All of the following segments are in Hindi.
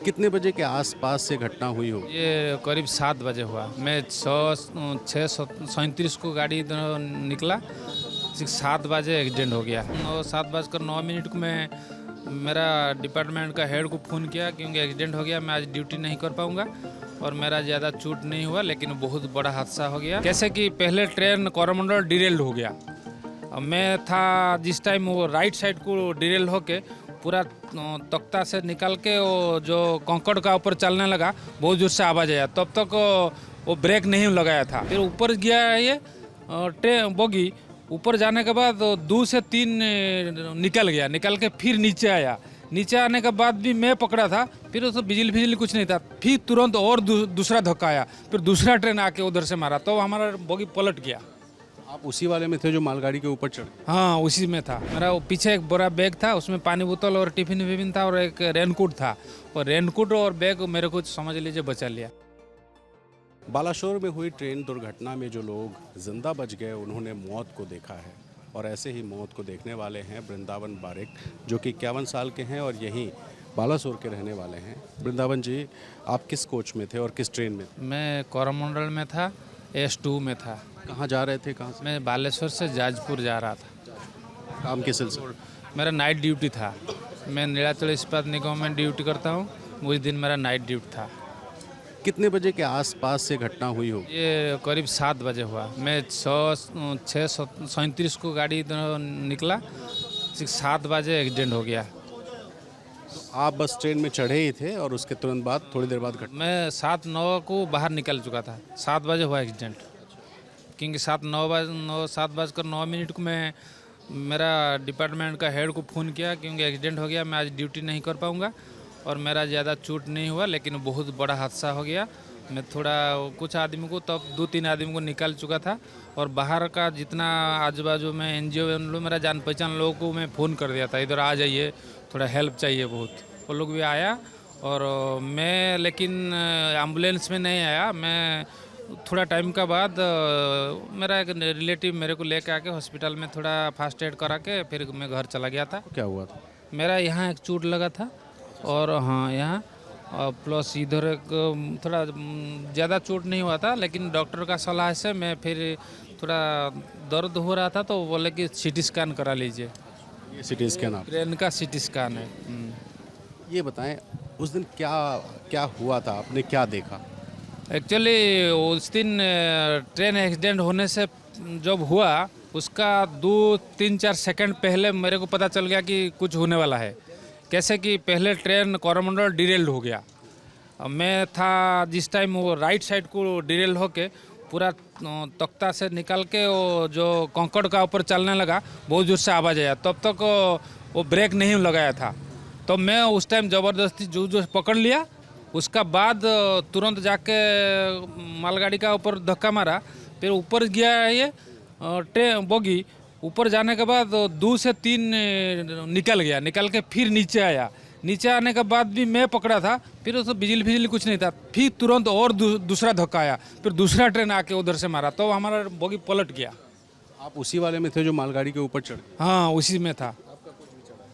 कितने बजे के आसपास से घटना हुई हो? ये करीब 7 बजे हुआ। मैं 6:37 को गाड़ी इधर निकला, 7 बजे एक्सीडेंट हो गया। और 7:09 को मैं मेरा डिपार्टमेंट का हेड को फ़ोन किया क्योंकि एक्सीडेंट हो गया, मैं आज ड्यूटी नहीं कर पाऊँगा। और मेरा ज़्यादा चोट नहीं हुआ लेकिन बहुत बड़ा हादसा हो गया। कैसे कि पहले ट्रेन कोरोमंडल डिरेल्ड हो गया। मैं था जिस टाइम वो राइट साइड को डिरेल होके पूरा तख्ता से निकल के वो जो कंकड़ का ऊपर चलने लगा, बहुत जोर से आवाज़ आया। तब तक वो ब्रेक नहीं लगाया था। फिर ऊपर गया ये ट्रेन बोगी, ऊपर जाने के बाद 2 से 3 निकल के फिर नीचे आया। नीचे आने के बाद भी मैं पकड़ा था, फिर उसको बिजली कुछ नहीं था। फिर तुरंत और दूसरा धक्का आया, फिर दूसरा ट्रेन आके उधर से मारा तो हमारा बोगी पलट गया। आप उसी वाले में थे जो मालगाड़ी के ऊपर चढ़ गए? हाँ, उसी में था। मेरा वो पीछे एक बड़ा बैग था, उसमें पानी बोतल और टिफिन विफिन था और एक रेनकोट था। और रेनकोट और बैग मेरे को समझ लीजिए बचा लिया। बालाशोर में हुई ट्रेन दुर्घटना में जो लोग जिंदा बच गए उन्होंने मौत को देखा है। और ऐसे ही मौत को देखने वाले हैं वृंदावन बारिक, जो कि 51 साल के हैं और यहीं बालाशोर के रहने वाले हैं। वृंदावन जी, आप किस कोच में थे और किस ट्रेन में थे? मैं कोरोमंडल में था, S2 में था। कहाँ जा रहे थे, कहाँ से? मैं बालेश्वर से जाजपुर जा रहा था। काम के सिलसिले? मेरा नाइट ड्यूटी था। मैं नीलाचल इस्पात निगम में ड्यूटी करता हूँ। उस दिन मेरा नाइट ड्यूटी था। कितने बजे के आसपास से घटना हुई हो? ये करीब 7 बजे हुआ। मैं 6:37 को गाड़ी इधर निकला, 7 बजे एक्सीडेंट हो गया। आप बस ट्रेन में चढ़े ही थे और उसके तुरंत बाद थोड़ी देर बाद घटना? मैं 7:09 को बाहर निकल चुका था। 7 बजे हुआ एक्सीडेंट। क्योंकि 7:09 को मैं मेरा डिपार्टमेंट का हेड को फ़ोन किया क्योंकि एक्सीडेंट हो गया, मैं आज ड्यूटी नहीं कर पाऊँगा। और मेरा ज़्यादा चोट नहीं हुआ लेकिन बहुत बड़ा हादसा हो गया। मैं थोड़ा कुछ आदमी को तब 2-3 आदमी को निकाल चुका था। और बाहर का जितना आजू बाजू में NGO मेरा जान पहचान लोगों को मैं फ़ोन कर दिया था, इधर आ जाइए, थोड़ा हेल्प चाहिए बहुत। वो लोग भी आया। और मैं लेकिन एम्बुलेंस में नहीं आया। मैं थोड़ा टाइम का बाद मेरा एक रिलेटिव मेरे को लेके आके हॉस्पिटल में थोड़ा फास्ट एड करा के फिर मैं घर चला गया था। क्या हुआ था? मेरा यहाँ एक चोट लगा था और हाँ यहाँ प्लस इधर एक थोड़ा ज़्यादा चोट नहीं हुआ था लेकिन डॉक्टर का सलाह से मैं फिर थोड़ा दर्द हो रहा था तो बोले कि CT स्कैन करा लीजिए। ये सिटी स्कैन? आप ब्रेन का CT स्कैन है। ये बताएं, उस दिन क्या क्या हुआ था, आपने क्या देखा? एक्चुअली उस दिन ट्रेन एक्सीडेंट होने से जब हुआ उसका 2-3-4 सेकंड पहले मेरे को पता चल गया कि कुछ होने वाला है। कैसे कि पहले ट्रेन कोरोमंडल डिरेल्ड हो गया। मैं था जिस टाइम वो राइट साइड को डिरेल होके पूरा तख्ता से निकल के वो जो कंकड़ का ऊपर चलने लगा, बहुत जोर से आवाज़ आया। तब तक वो ब्रेक नहीं लगाया था। तो मैं उस टाइम ज़बरदस्ती जो पकड़ लिया। उसका बाद तुरंत जाके मालगाड़ी का ऊपर धक्का मारा। फिर ऊपर गया ये ट्रेन बोगी, ऊपर जाने के बाद 2 से 3 निकल के फिर नीचे आया। नीचे आने के बाद भी मैं पकड़ा था, फिर उसको बिजली कुछ नहीं था। फिर तुरंत और दूसरा धक्का आया, फिर दूसरा ट्रेन आके उधर से मारा तो हमारा बोगी पलट गया। आप उसी वाले में थे जो मालगाड़ी के ऊपर चढ़ गए? हाँ, उसी में था।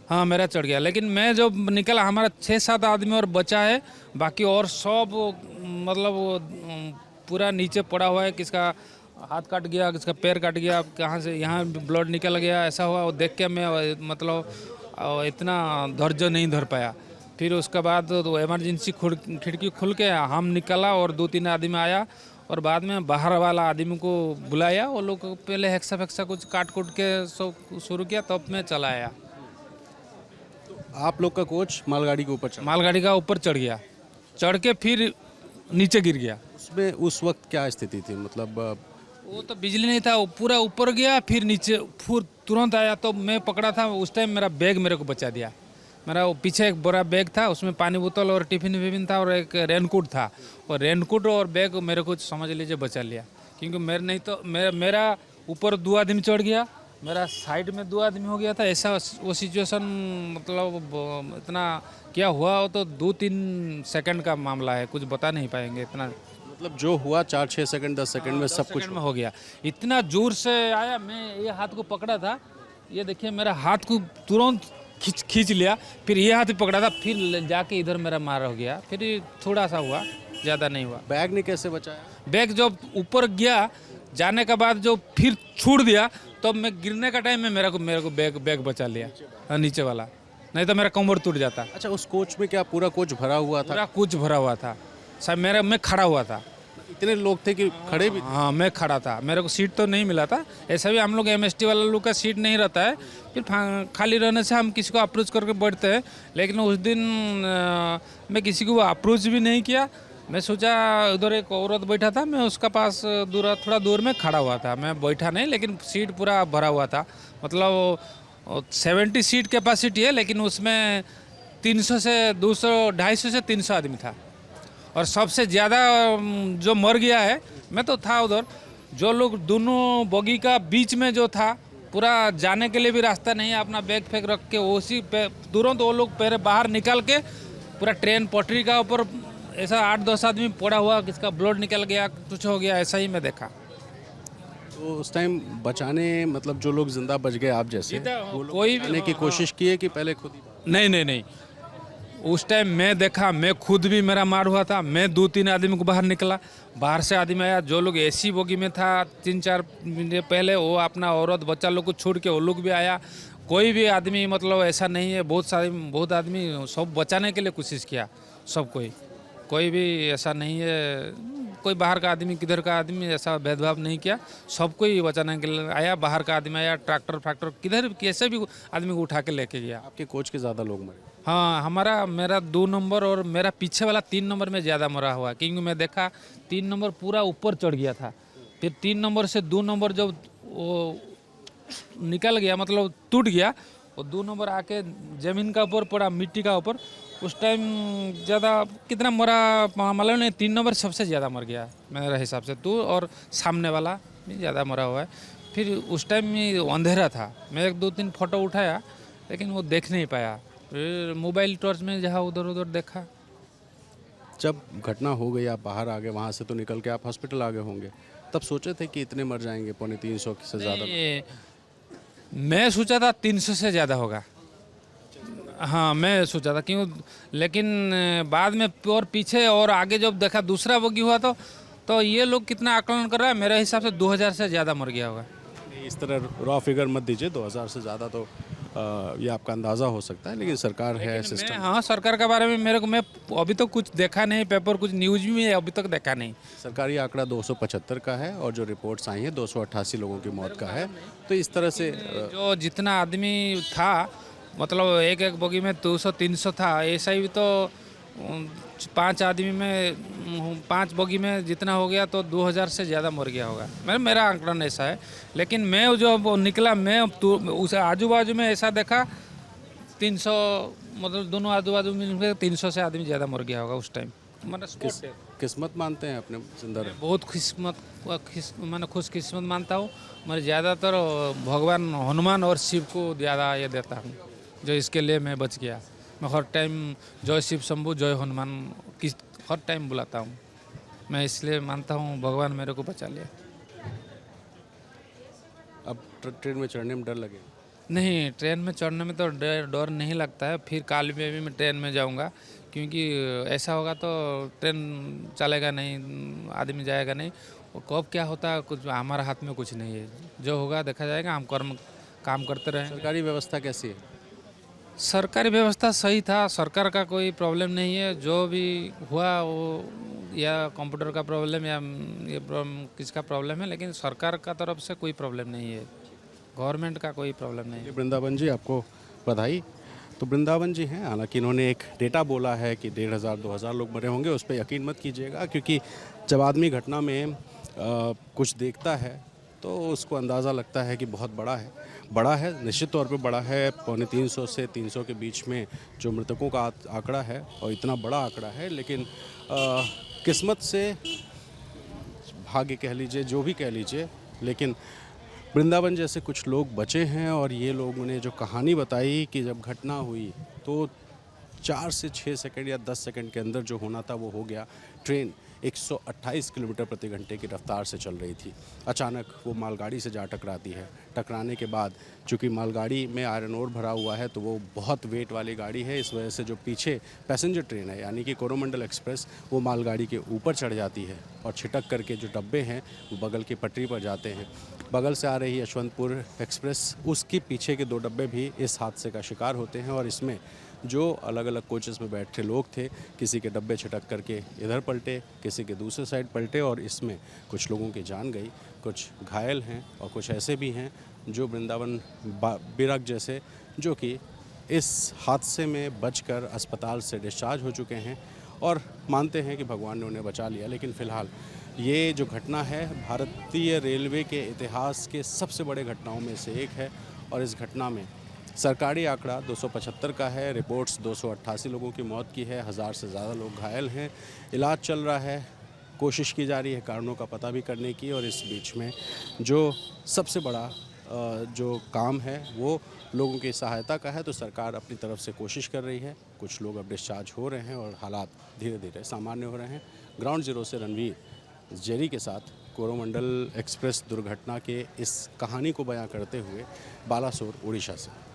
हाँ, मेरा चढ़ गया लेकिन मैं जब निकला हमारा 6-7 आदमी और बचा है। बाकी और सब मतलब पूरा नीचे पड़ा हुआ है। किसका हाथ कट गया, किसका पैर कट गया, कहाँ से यहाँ ब्लड निकल गया, ऐसा हुआ। वो देख के मैं मतलब इतना धैर्य नहीं धर पाया। फिर उसके बाद तो इमरजेंसी खिड़की खुल के हम निकला और 2-3 आदमी आया। और बाद में बाहर वाला आदमी को बुलाया। वो लोग पहले हेक्सा फेक्सा कुछ काट कूट के सब शुरू किया, तब मैं चला आया। आप लोग का कोच मालगाड़ी के ऊपर चढ़ा? मालगाड़ी का ऊपर चढ़ गया, चढ़ के फिर नीचे गिर गया। उसमें उस वक्त क्या स्थिति थी, मतलब? वो तो बिजली नहीं था, वो पूरा ऊपर गया फिर नीचे फिर तुरंत आया तो मैं पकड़ा था। उस टाइम मेरा बैग मेरे को बचा दिया। मेरा वो पीछे एक बड़ा बैग था, उसमें पानी बोतल और टिफिन विफिन था और एक रेनकोट था। और रेनकोट और बैग मेरे को समझ लीजिए बचा लिया। क्योंकि मेरे नहीं तो मेरा ऊपर 2 आदमी चढ़ गया, मेरा साइड में 2 आदमी हो गया था। ऐसा वो सिचुएशन मतलब इतना क्या हुआ वो तो 2-3 सेकंड का मामला है, कुछ बता नहीं पाएंगे इतना। मतलब जो हुआ 4-6 सेकंड 10 सेकंड में सब कुछ में हो गया। इतना जोर से आया, मैं ये हाथ को पकड़ा था, ये देखिए मेरा हाथ को तुरंत खींच लिया, फिर ये हाथ भी पकड़ा था, फिर जाके इधर मेरा मार हो गया, फिर थोड़ा सा हुआ, ज़्यादा नहीं हुआ। बैग ने कैसे बचाया? बैग जब ऊपर गया जाने के बाद जो फिर छूट दिया, तो मैं गिरने का टाइम में मेरे को बैग बचा लिया। हाँ, नीचे वाला, नहीं तो मेरा कमर टूट जाता। अच्छा, उस कोच में क्या पूरा कोच भरा हुआ था? पूरा कुछ भरा हुआ था साहब, मैं खड़ा हुआ था। इतने लोग थे कि खड़े भी? हाँ, मैं खड़ा था, मेरे को सीट तो नहीं मिला था। ऐसा भी हम लोग एमएसटी वाला लोग का सीट नहीं रहता है, फिर खाली रहने से हम किसी को अप्रोच करके बैठते हैं। लेकिन उस दिन मैं किसी को अप्रोच भी नहीं किया। मैं सोचा उधर एक औरत बैठा था, मैं उसका पास थोड़ा दूर में खड़ा हुआ था, मैं बैठा नहीं, लेकिन सीट पूरा भरा हुआ था। मतलब 70 सीट कैपेसिटी है, लेकिन उसमें 300 से 200 250 से 300 आदमी था। और सबसे ज़्यादा जो मर गया है, मैं तो था उधर, जो लोग दोनों बगी का बीच में जो था, पूरा जाने के लिए भी रास्ता नहीं है, अपना बैग फेंक रख के उसी पे तुरंत वो लोग पैर बाहर निकाल के पूरा ट्रेन पटरी का ऊपर ऐसा 8-10 आदमी पड़ा हुआ, किसका ब्लड निकल गया, कुछ हो गया, ऐसा ही मैं देखा। तो उस टाइम बचाने, मतलब जो लोग जिंदा बच गए आप जैसे, वो लोग कोई भी बचाने की कोशिश की है कि पहले खुद ही? नहीं, उस टाइम मैं देखा, मैं खुद भी मेरा मार हुआ था। मैं 2-3 आदमी को बाहर निकला, बाहर से आदमी आया, जो लोग एसी बोगी में था 3-4 मिनट पहले, वो अपना औरत बच्चा लोग को छोड़ के वो लोग भी आया। कोई भी आदमी मतलब ऐसा नहीं है, बहुत आदमी सब बचाने के लिए कोशिश किया, सब कोई भी ऐसा नहीं है, कोई बाहर का आदमी किधर का आदमी ऐसा भेदभाव नहीं किया, सबको ही बचाने के लिए आया। बाहर का आदमी आया, ट्रैक्टर किधर कैसे भी आदमी को उठा के लेके गया। आपके कोच के ज़्यादा लोग मरे? हाँ, मेरा 2 नंबर और मेरा पीछे वाला 3 नंबर में ज़्यादा मरा हुआ, क्योंकि मैं देखा 3 नंबर पूरा ऊपर चढ़ गया था। फिर 3 नंबर से 2 नंबर जब वो निकल गया, मतलब टूट गया, और 2 नंबर आके ज़मीन का ऊपर पड़ा, मिट्टी का ऊपर। उस टाइम ज़्यादा कितना मरा मालूम नहीं, 3 नंबर सबसे ज़्यादा मर गया मेरे हिसाब से, तो और सामने वाला भी ज़्यादा मरा हुआ है। फिर उस टाइम में अंधेरा था, मैं 1-2-3 फ़ोटो उठाया, लेकिन वो देख नहीं पाया। फिर मोबाइल टॉर्च में जहाँ उधर देखा। जब घटना हो गई, आप बाहर आ गए वहाँ से, तो निकल के आप हॉस्पिटल आ गए होंगे, तब सोचे थे कि इतने मर जाएंगे, 350 से ज़्यादा? मैं सोचा था 300 से ज़्यादा होगा। हाँ, मैं सोचा था, क्यों, लेकिन बाद में और पीछे और आगे जब देखा दूसरा बगी हुआ, तो ये लोग कितना आकलन कर रहा है, मेरे हिसाब से 2000 से ज़्यादा मर गया होगा। इस तरह रॉ फिगर मत दीजिए, 2000 से ज़्यादा तो ये आपका अंदाज़ा हो सकता है, लेकिन सरकार है, सिस्टम। हाँ, सरकार के बारे में मैं अभी तो कुछ देखा नहीं, पेपर कुछ न्यूज में अभी तक देखा नहीं। सरकारी आंकड़ा 275 का है, और जो रिपोर्ट्स आई हैं 288 लोगों की मौत का है। तो इस तरह से जो जितना आदमी था, मतलब एक बोगी में 200-300 था, ऐसा ही तो 5 आदमी में 5 बोगी में जितना हो गया, तो 2000 से ज़्यादा मर गया होगा, मेरा आंकड़न ऐसा है। लेकिन मैं जो निकला, मैं उस आजू बाजू में ऐसा देखा 300, मतलब दोनों आजू बाजू में 300 से आदमी ज़्यादा मर गया होगा उस टाइम। मैंने किस्मत मानते हैं अपने जिंदा रहे? बहुत मैंने खुशकिस्मत मानता हूँ। मैं ज़्यादातर भगवान हनुमान और शिव को ज़्यादा ये देता हूँ, जो इसके लिए मैं बच गया। मैं हर टाइम जय शिव शंभू, जय हनुमान की हर टाइम बुलाता हूँ। मैं इसलिए मानता हूँ भगवान मेरे को बचा लिया। अब ट्रेन में चढ़ने में डर लगे? नहीं, ट्रेन में चढ़ने में तो डर नहीं लगता है। फिर काल में भी मैं ट्रेन में जाऊंगा, क्योंकि ऐसा होगा तो ट्रेन चलेगा नहीं, आदमी जाएगा नहीं। और कब क्या होता है, कुछ हमारा हाथ में कुछ नहीं है, जो होगा देखा जाएगा। हम काम करते रहें। सरकारी व्यवस्था कैसी है? सरकारी व्यवस्था सही था, सरकार का कोई प्रॉब्लम नहीं है। जो भी हुआ वो या कंप्यूटर का प्रॉब्लम या ये किसका प्रॉब्लम है, लेकिन सरकार का तरफ से कोई प्रॉब्लम नहीं है, गवर्नमेंट का कोई प्रॉब्लम नहीं है। वृंदावन जी, आपको बधाई। तो वृंदावन जी हैं, हालांकि इन्होंने एक डेटा बोला है कि 1500-2000 लोग मरे होंगे। उस पर यकीन मत कीजिएगा, क्योंकि जब आदमी घटना में कुछ देखता है तो उसको अंदाज़ा लगता है कि बहुत बड़ा है, निश्चित तौर पे बड़ा है। 250 से 300 के बीच में जो मृतकों का आंकड़ा है, और इतना बड़ा आंकड़ा है। लेकिन किस्मत से, भाग्य कह लीजिए, जो भी कह लीजिए, लेकिन वृंदावन जैसे कुछ लोग बचे हैं। और ये लोगों ने जो कहानी बताई कि जब घटना हुई तो 4 से 6 सेकंड या 10 सेकंड के अंदर जो होना था वो हो गया। ट्रेन 128 किलोमीटर प्रति घंटे की रफ्तार से चल रही थी। अचानक वो मालगाड़ी से जा टकराती है। टकराने के बाद चूँकि मालगाड़ी में आयरन ओर भरा हुआ है तो वो बहुत वेट वाली गाड़ी है, इस वजह से जो पीछे पैसेंजर ट्रेन है यानी कि कोरोमंडल एक्सप्रेस वो मालगाड़ी के ऊपर चढ़ जाती है और छिटक करके जो डब्बे हैं वो बगल की पटरी पर जाते हैं। बगल से आ रही यशवंतपुर एक्सप्रेस, उसके पीछे के 2 डब्बे भी इस हादसे का शिकार होते हैं और इसमें जो अलग अलग कोचेस में बैठे लोग थे, किसी के डब्बे छिटक करके इधर पलटे, किसी के दूसरे साइड पलटे और इसमें कुछ लोगों की जान गई, कुछ घायल हैं और कुछ ऐसे भी हैं जो वृंदावन बिरक जैसे जो कि इस हादसे में बचकर अस्पताल से डिस्चार्ज हो चुके हैं और मानते हैं कि भगवान ने उन्हें बचा लिया। लेकिन फ़िलहाल ये जो घटना है भारतीय रेलवे के इतिहास के सबसे बड़े घटनाओं में से एक है और इस घटना में सरकारी आंकड़ा 275 का है, रिपोर्ट्स 288 लोगों की मौत की है, 1000 से ज़्यादा लोग घायल हैं, इलाज चल रहा है, कोशिश की जा रही है कारणों का पता भी करने की। और इस बीच में जो सबसे बड़ा जो काम है वो लोगों की सहायता का है, तो सरकार अपनी तरफ से कोशिश कर रही है। कुछ लोग अब डिस्चार्ज हो रहे हैं और हालात धीरे धीरे सामान्य हो रहे हैं। ग्राउंड ज़ीरो से रणवीर जेरी के साथ कोरोमंडल एक्सप्रेस दुर्घटना के इस कहानी को बयां करते हुए बालासोर, उड़ीसा से।